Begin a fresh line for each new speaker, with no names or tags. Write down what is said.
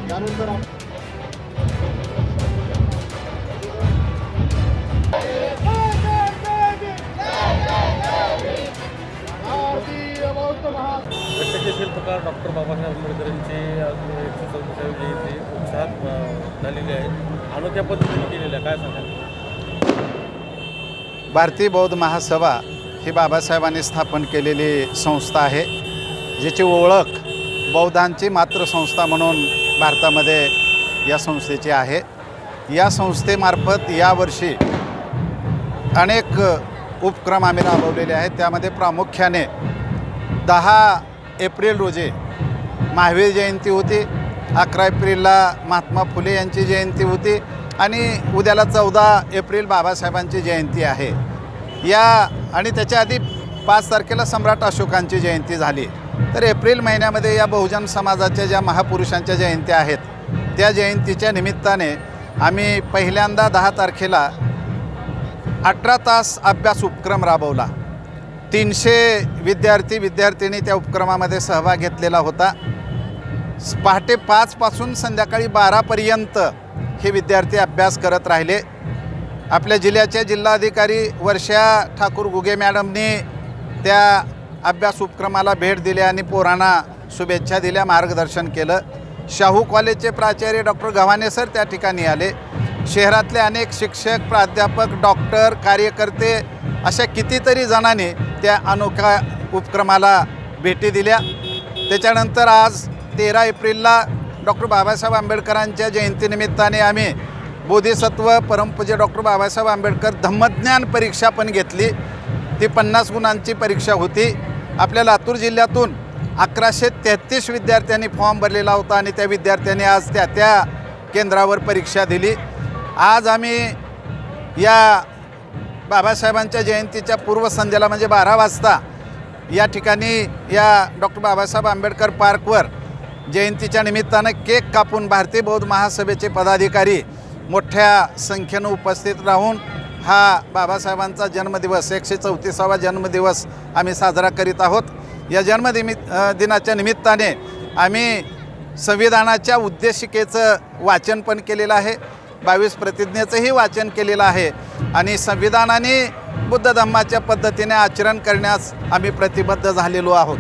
त्यानंतर
घट्टाचे शिल्पकार डॉक्टर बाबासाहेब आंबेडकरांची 144वी जयंती उत्साहात झालेली आहे. अनोख्या पद्धतीने केलेली आहे, काय सांगाल?
भारतीय बौद्ध महासभा ही बाबासाहेबांनी स्थापन केलेली संस्था आहे, ज्याची ओळख बौद्धांची मातृसंस्था म्हणून भारतामध्ये या संस्थेची आहे. या संस्थेमार्फत यावर्षी अनेक उपक्रम आम्ही राबवलेले आहेत. त्यामध्ये प्रामुख्याने 10 एप्रिल रोजी महावीर जयंती होती, 11 एप्रिलला महात्मा फुले यांची जयंती होती आणि उद्याला 14 एप्रिल बाबासाहेबांची जयंती आहे. आणि त्याच्या आधी 5 तारखेला सम्राट अशोकांची जयंती झाली. तर एप्रिल महिन्यामध्ये या बहुजन समाजाच्या ज्या महापुरुषांच्या जयंत्या आहेत त्या जयंतीच्या निमित्ताने आम्ही पहिल्यांदा 10 तारखेला 18 तास अभ्यास उपक्रम राबवला. 300 विद्यार्थिनी त्या उपक्रमामध्ये सहभाग घेतलेला होता. पहाटे 5 पासून संध्याकाळी 12पर्यंत हे विद्यार्थी अभ्यास करत राहिले. आपल्या जिल्ह्याच्या जिल्हाधिकारी वर्षा ठाकूर गुगे मॅडमनी त्या अभ्यास उपक्रमाला भेट दिली आणि पोरांना शुभेच्छा दिल्या, मार्गदर्शन केलं. शाहू कॉलेजचे प्राचार्य डॉक्टर गव्हाणे सर त्या ठिकाणी आले. शहरातले अनेक शिक्षक, प्राध्यापक, डॉक्टर, कार्यकर्ते अशा कितीतरी जणांनी त्या अनोख्या उपक्रमाला भेटी दिल्या. त्याच्यानंतर आज 13 एप्रिलला डॉक्टर बाबासाहेब आंबेडकरांच्या जयंतीनिमित्ताने आम्ही बोधिसत्व परमपूज्य डॉक्टर बाबासाहेब आंबेडकर धम्मज्ञान परीक्षा पण घेतली. ती 50 गुणांची परीक्षा होती. आपल्या लातूर जिल्ह्यातून 1133 विद्यार्थ्यांनी फॉर्म भरलेला होता आणि त्या विद्यार्थ्यांनी आज त्या केंद्रावर परीक्षा दिली. आज आम्ही या बाबासाहेबांच्या जयंतीच्या पूर्वसंध्येला म्हणजे 12 वाजता या ठिकाणी या डॉक्टर बाबासाहेब आंबेडकर पार्कवर जयंतीच्या निमित्तानं केक कापून भारतीय बौद्ध महासभेचे पदाधिकारी मोठ्या संख्येनं उपस्थित राहून हा बाबासाहेबांचा जन्मदिवस 134वा जन्मदिवस आम्ही साजरा करीत आहोत. या दिनाच्या निमित्ताने आम्ही संविधानाच्या उद्देशिकेचं वाचन पण केलेलं आहे, 22 प्रतिज्ञेचंही वाचन केलेलं आहे आणि संविधानाने बुद्ध धम्माच्या पद्धतीने आचरण करण्यास आम्ही प्रतिबद्ध झालेलो आहोत.